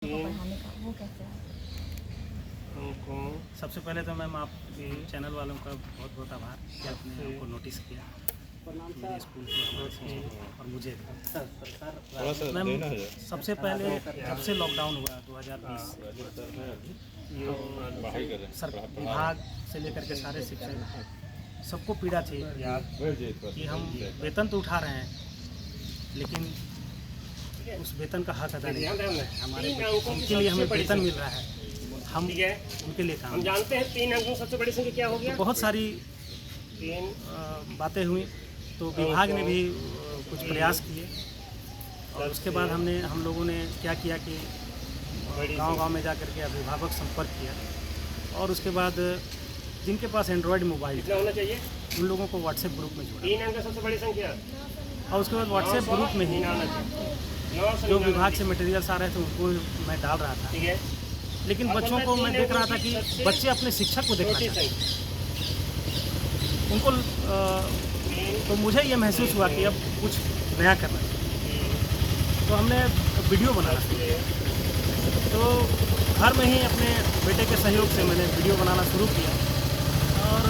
पढ़ाने का वो कैसे है? सबसे पहले तो मैम आपके चैनल वालों का बहुत बहुत आभार कि आपने हमको नोटिस किया मेरे स्कूल को हमारे और मुझे मैम सबसे पहले जब से लॉकडाउन हुआ 2020 सर विभाग से लेकर के सारे शिक्षक सबको पीड़ा थी कि हम वेतन तो उठा रहे हैं लेकिन उस वेतन का हक अदा नहीं कर रहे हैं। हमारे उनके लिए हमें वेतन मिल रहा है, हम उनके लिए काम। हम जानते हैं 3 अंकों सबसे बड़ी संख्या क्या हो गया? बहुत सारी बातें हुई तो विभाग ने भी कुछ प्रयास किए और उसके बाद हम लोगों ने क्या किया कि गांव-गांव में जा कर के अभिभावक संपर्क किया और उसके बाद जिनके पास एंड्रॉयड मोबाइल होना चाहिए उन लोगों को व्हाट्सएप ग्रुप में जोड़ा 3 अंक सबसे बड़ी संख्या और उसके बाद व्हाट्सएप ग्रुप में ही जो विभाग से मटेरियल्स आ रहे थे उनको मैं डाल रहा था। ठीक है, लेकिन बच्चों को मैं देख रहा था कि बच्चे अपने शिक्षक को देखना चाहते हैं उनको तो मुझे ये महसूस हुआ कि अब कुछ नया करना चाहिए तो हमने वीडियो बनाना शुरू किया। तो घर में ही अपने बेटे के सहयोग से मैंने वीडियो बनाना शुरू किया और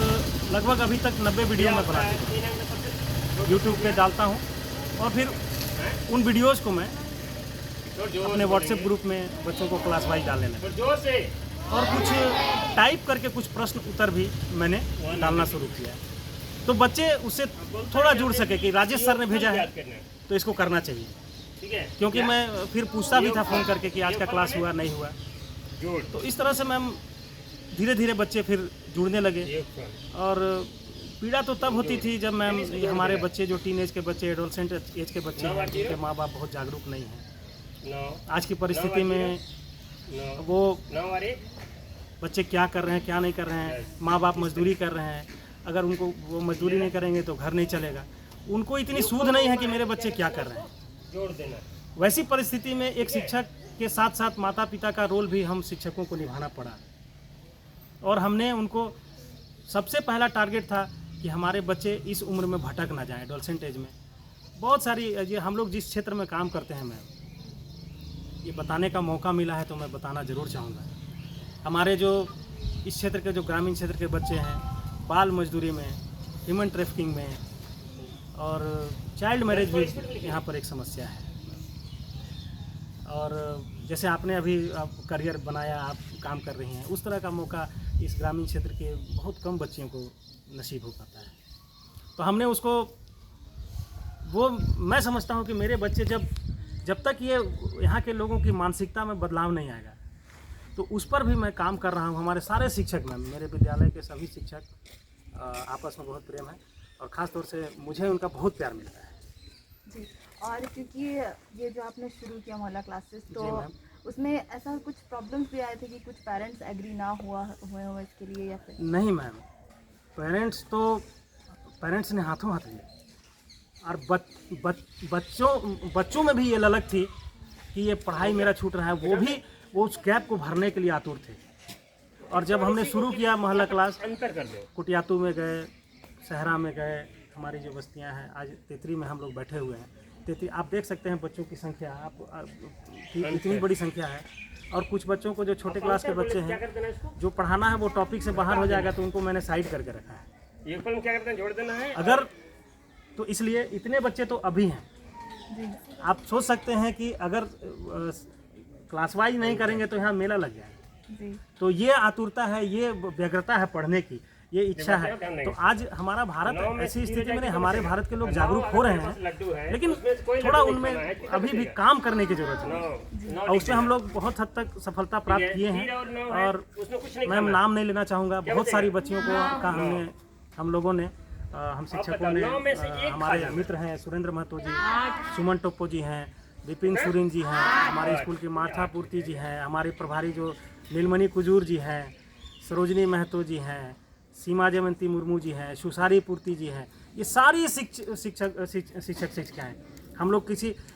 लगभग अभी तक 90 वीडियो मैं बना चुका यूट्यूब पे डालता हूँ और फिर उन वीडियोज़ को मैं अपने व्हाट्सएप ग्रुप में बच्चों को क्लास वाइज डालने लगा और कुछ टाइप करके कुछ प्रश्न उत्तर भी मैंने डालना शुरू किया तो बच्चे उससे थोड़ा जुड़ सके कि राजेश सर ने भेजा है तो इसको करना चाहिए। क्योंकि मैं फिर पूछता भी था फ़ोन करके कि आज का क्लास हुआ नहीं हुआ। तो इस तरह से मैम धीरे धीरे बच्चे फिर जुड़ने लगे और पीड़ा तो तब होती थी जब मैम हमारे बच्चे जो टीन एज के बच्चे एडोलसेंट एज के बच्चे हैं जिनके माँ बाप बहुत जागरूक नहीं हैं। आज की परिस्थिति में वो बच्चे क्या कर रहे हैं क्या नहीं कर रहे हैं, माँ बाप मजदूरी कर रहे हैं, अगर उनको वो मजदूरी नहीं करेंगे तो घर नहीं चलेगा, उनको इतनी सूझ नहीं है कि मेरे बच्चे क्या कर रहे हैं। वैसी परिस्थिति में एक शिक्षक के साथ साथ माता पिता का रोल भी हम शिक्षकों को निभाना पड़ा और हमने उनको सबसे पहला टारगेट था कि हमारे बच्चे इस उम्र में भटक ना जाएं। एडोलसेंट एज में बहुत सारी ये हम लोग जिस क्षेत्र में काम करते हैं मैम ये बताने का मौका मिला है तो मैं बताना ज़रूर चाहूँगा। हमारे जो इस क्षेत्र के जो ग्रामीण क्षेत्र के बच्चे हैं बाल मजदूरी में, ह्यूमन ट्रैफिकिंग में और चाइल्ड मैरिज भी यहाँ पर एक समस्या है। और जैसे आपने अभी करियर बनाया, आप काम कर रही हैं, उस तरह का मौका इस ग्रामीण क्षेत्र के बहुत कम बच्चियों को नसीब हो पाता है। तो हमने उसको वो मैं समझता हूँ कि मेरे बच्चे जब तक ये यहाँ के लोगों की मानसिकता में बदलाव नहीं आएगा तो उस पर भी मैं काम कर रहा हूँ। हमारे सारे शिक्षक मैम, मेरे विद्यालय के सभी शिक्षक आपस में बहुत प्रेम है और ख़ास तौर से मुझे उनका बहुत प्यार मिलता है जी। और क्योंकि ये जो आपने शुरू किया मोहल्ला क्लासेस तो उसमें ऐसा कुछ प्रॉब्लम्स भी आए थे कि कुछ पेरेंट्स एग्री ना हुए हो इसके लिए या फिर नहीं मैम, पेरेंट्स ने हाथों हाथ लिया और बच्चों में भी ये ललक थी कि ये पढ़ाई मेरा छूट रहा है, वो उस गैप को भरने के लिए आतुर थे। और जब हमने शुरू किया मोहल्ला क्लास कुटियातू में गए, सहरा में गए, हमारी जो बस्तियां हैं, आज तेतरी में हम लोग बैठे हुए हैं। तेतरी आप देख सकते हैं बच्चों की संख्या इतनी बड़ी संख्या है और कुछ बच्चों को जो छोटे क्लास के बच्चे हैं जो पढ़ाना है वो टॉपिक से बाहर हो जाएगा तो उनको मैंने साइड करके रखा है। क्या करते हैं, जोड़ देना है अगर तो इसलिए इतने बच्चे तो अभी हैं। आप सोच सकते हैं कि अगर क्लास वाइज नहीं करेंगे तो यहाँ मेला लग जाएगा। तो ये आतुरता है, ये व्यग्रता है पढ़ने की, ये इच्छा है। तो आज हमारा भारत ऐसी स्थिति में हमारे भारत के लोग जागरूक हो रहे हैं लेकिन थोड़ा उनमें अभी भी काम करने की जरूरत है और उसमें हम लोग बहुत हद तक सफलता प्राप्त किए हैं। और मैं नाम नहीं लेना चाहूँगा, बहुत सारी बच्चियों को हम लोगों ने हम शिक्षकों ने हमारे मित्र हैं सुरेंद्र महतो जी, सुमन टोप्पो जी हैं, विपिन सुरीन जी हैं, हमारे स्कूल की मार्था पूर्ति जी हैं, हमारे प्रभारी जो नीलमणि कुजूर जी हैं, सरोजनी महतो जी हैं, सीमा जयवंती मुर्मू जी हैं, सुसारी पूर्ति जी हैं, ये सारी शिक्षिकाएँ। हम लोग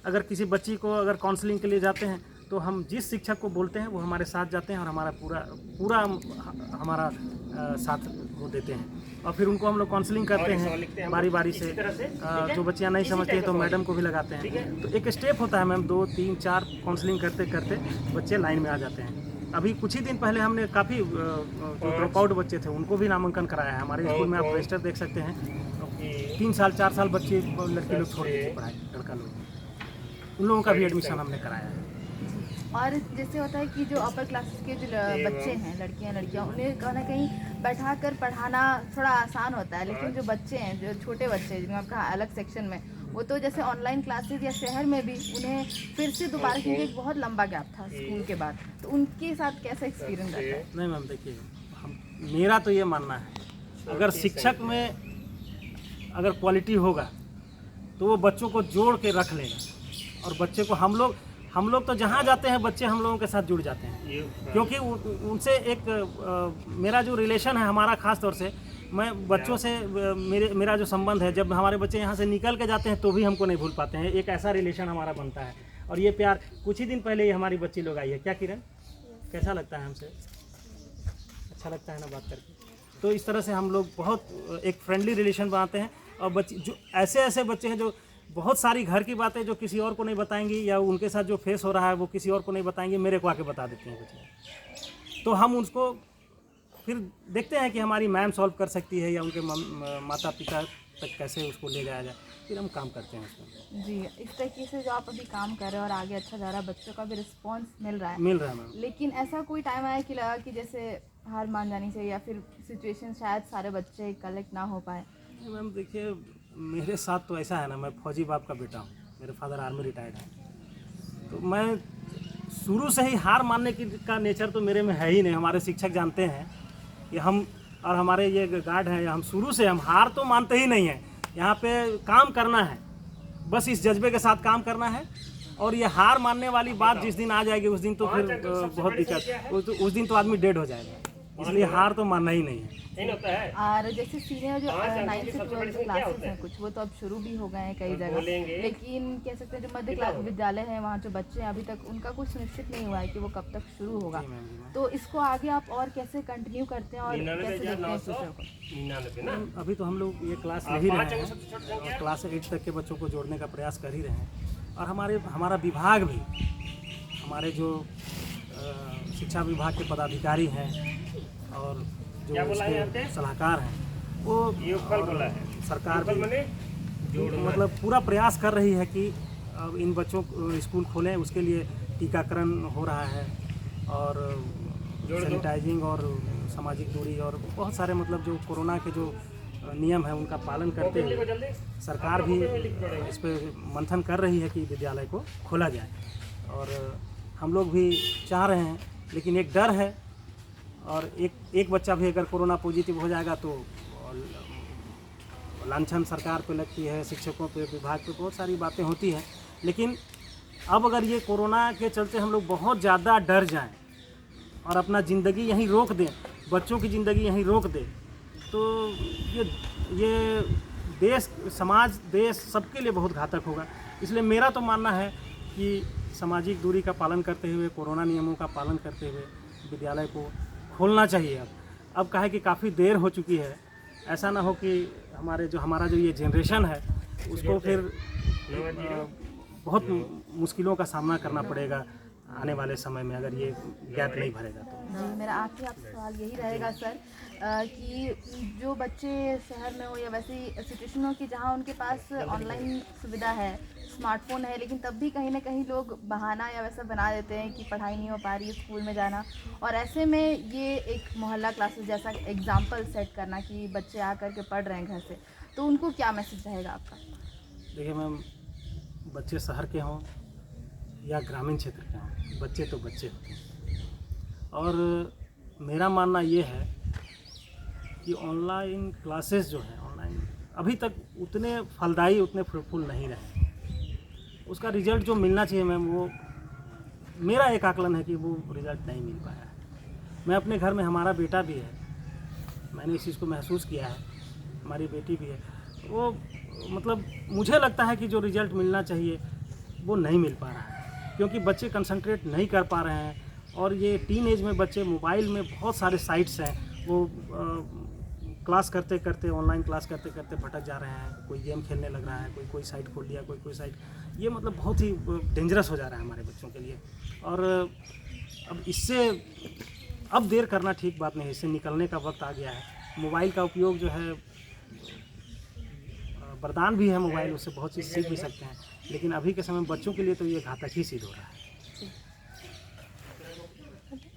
अगर किसी बच्ची को अगर काउंसलिंग के लिए जाते हैं तो हम जिस शिक्षक को बोलते हैं वो हमारे साथ जाते हैं और हमारा पूरा हमारा साथ वो देते हैं और फिर उनको हम लोग काउंसलिंग करते हैं बारी बारी से। जो बच्चियाँ नहीं समझती हैं तो मैडम को भी लगाते हैं। तो एक स्टेप होता है मैम, 2 3 4 काउंसलिंग करते करते बच्चे लाइन में आ जाते हैं। अभी कुछ ही दिन पहले हमने काफ़ी जो ड्रॉप आउट बच्चे थे उनको भी नामांकन कराया है। हमारे स्कूल में आप रजिस्टर देख सकते हैं, 3 साल 4 साल बच्चे लड़के लोग छोड़ देते पढ़ाई, लड़का लोग, उन लोगों का भी एडमिशन हमने कराया है। और जैसे होता है कि जो अपर क्लासेस के जो बच्चे हैं, लड़कियां, उन्हें कहीं ना कहीं बैठा कर पढ़ाना थोड़ा आसान होता है, लेकिन जो बच्चे हैं, जो छोटे बच्चे जिन्हें आपका अलग सेक्शन में, वो तो जैसे ऑनलाइन क्लासेस या शहर में भी उन्हें फिर से दोबारा, क्योंकि एक बहुत लंबा गैप था स्कूल के बाद, तो उनके साथ कैसा एक्सपीरियंस रहता है? नहीं मैम, देखिए मेरा तो ये मानना है, अगर शिक्षक में अगर क्वालिटी होगा तो वो बच्चों को जोड़ के रख लेगा। और बच्चे को हम लोग तो जहाँ जाते हैं बच्चे हम लोगों के साथ जुड़ जाते हैं, क्योंकि उनसे एक मेरा जो रिलेशन है हमारा, ख़ास तौर से मैं बच्चों से मेरा जो संबंध है, जब हमारे बच्चे यहाँ से निकल के जाते हैं तो भी हमको नहीं भूल पाते हैं। एक ऐसा रिलेशन हमारा बनता है और ये प्यार। कुछ ही दिन पहले ये हमारी बच्ची लोग आई है, क्या किरण, कैसा लगता है हमसे? अच्छा लगता है ना बात करके? तो इस तरह से हम लोग बहुत एक फ्रेंडली रिलेशन बनाते हैं। और बच्चे जो ऐसे बच्चे हैं जो बहुत सारी घर की बातें जो किसी और को नहीं बताएंगी, या उनके साथ जो फेस हो रहा है वो किसी और को नहीं बताएंगे, मेरे को आके बता देते हैं बच्चे। तो हम उसको फिर देखते हैं कि हमारी मैम सॉल्व कर सकती है या उनके माता पिता तक कैसे उसको ले जाया जाए, फिर हम काम करते हैं उसमें। जी, इस तरीके से जो आप अभी काम कर रहे हैं और आगे अच्छा जा रहा है, बच्चों का भी रिस्पांस मिल रहा है मैम। लेकिन ऐसा कोई टाइम आया कि लगा कि जैसे हार मान जानी चाहिए, या फिर सिचुएशन शायद सारे बच्चे कलेक्ट ना हो पाए? मैम देखिए, मेरे साथ तो ऐसा है ना, मैं फौजी बाप का बेटा हूँ, मेरे फादर आर्मी रिटायर्ड है, तो मैं शुरू से ही हार मानने का नेचर तो मेरे में है ही नहीं। हमारे शिक्षक जानते हैं कि हम और हमारे ये गार्ड हैं, हम शुरू से हम हार तो मानते ही नहीं हैं। यहाँ पे काम करना है, बस इस जज्बे के साथ काम करना है। और ये हार मानने वाली बात जिस दिन आ जाएगी उस दिन तो फिर बहुत दिक्कत, उस दिन तो आदमी डेड हो जाएगा। इसलिए हार तो मानना ही नहीं है। और जैसे सीनियर जो 9th से 12th क्लासेस हैं कुछ, वो तो अब शुरू भी हो गए हैं कई जगह, लेकिन कह सकते हैं जो मध्य क्लास विद्यालय हैं वहाँ जो बच्चे हैं अभी तक उनका कुछ सुनिश्चित नहीं हुआ है कि वो कब तक शुरू होगा। तो इसको आगे आप और कैसे कंटिन्यू करते हैं और कैसे देखते हैं फ्यूचर को? अभी तो हम लोग ये क्लास ले ही रहे हैं और क्लास 8 तक के बच्चों को जोड़ने का प्रयास कर ही रहे हैं। और हमारा विभाग भी, हमारे जो शिक्षा विभाग के पदाधिकारी हैं और जो उसके सलाहकार हैं, वो सरकार भी मतलब पूरा प्रयास कर रही है कि अब इन बच्चों को स्कूल खोलें। उसके लिए टीकाकरण हो रहा है और सैनिटाइजिंग और सामाजिक दूरी और बहुत सारे मतलब जो कोरोना के जो नियम है उनका पालन करते हुए सरकार भी इस पर मंथन कर रही है कि विद्यालय को खोला जाए। और हम लोग भी चाह रहे हैं, लेकिन एक डर है। और एक बच्चा भी अगर कोरोना पॉजिटिव हो जाएगा तो लांछन सरकार पे लगती है, शिक्षकों पे, विभाग पे, बहुत सारी बातें होती हैं। लेकिन अब अगर ये कोरोना के चलते हम लोग बहुत ज़्यादा डर जाएं और अपना ज़िंदगी यहीं रोक दें, बच्चों की ज़िंदगी यहीं रोक दें, तो ये देश, समाज, देश सबके लिए बहुत घातक होगा। इसलिए मेरा तो मानना है कि सामाजिक दूरी का पालन करते हुए, कोरोना नियमों का पालन करते हुए विद्यालय को खोलना चाहिए। अब कहा है कि काफ़ी देर हो चुकी है, ऐसा ना हो कि हमारा जो ये जनरेशन है उसको फिर बहुत मुश्किलों का सामना करना पड़ेगा आने वाले समय में, अगर ये गैप नहीं भरेगा तो। मेरा आखिरी आपसे सवाल यही रहेगा सर कि जो बच्चे शहर में हो या वैसी सिचुएशन हो कि जहाँ उनके पास ऑनलाइन सुविधा है, स्मार्टफोन है, लेकिन तब भी कहीं ना कहीं लोग बहाना या वैसा बना देते हैं कि पढ़ाई नहीं हो पा रही है, स्कूल में जाना, और ऐसे में ये एक मोहल्ला क्लासेस जैसा एग्जाम्पल सेट करना कि बच्चे आकर के पढ़ रहे हैं घर से, तो उनको क्या मैसेज रहेगा आपका? देखिए मैम, बच्चे शहर के हों या ग्रामीण क्षेत्र के हों, बच्चे तो बच्चे होते हैं। और मेरा मानना ये है कि ऑनलाइन क्लासेस जो हैं, ऑनलाइन अभी तक उतने फलदायी, उतने फ्रूटफुल नहीं रहे। उसका रिज़ल्ट जो मिलना चाहिए मैम, वो मेरा एक आकलन है कि वो रिज़ल्ट नहीं मिल पाया है। मैं अपने घर में, हमारा बेटा भी है, मैंने इस चीज़ को महसूस किया है, हमारी बेटी भी है, वो मतलब मुझे लगता है कि जो रिज़ल्ट मिलना चाहिए वो नहीं मिल पा रहा है। क्योंकि बच्चे कंसंट्रेट नहीं कर पा रहे हैं। और ये टीन एज में बच्चे मोबाइल में बहुत सारे साइट्स हैं, वो क्लास करते करते, ऑनलाइन क्लास करते करते भटक जा रहे हैं। कोई गेम खेलने लग रहा है, कोई साइट खोल लिया, कोई साइट। ये मतलब बहुत ही डेंजरस हो जा रहा है हमारे बच्चों के लिए। और अब इससे अब देर करना ठीक बात नहीं है, इससे निकलने का वक्त आ गया है। मोबाइल का उपयोग जो है वरदान भी है मोबाइल, उससे बहुत चीज़ सीख भी सकते हैं, लेकिन अभी के समय बच्चों के लिए तो ये घातक ही सिद्ध हो रहा है।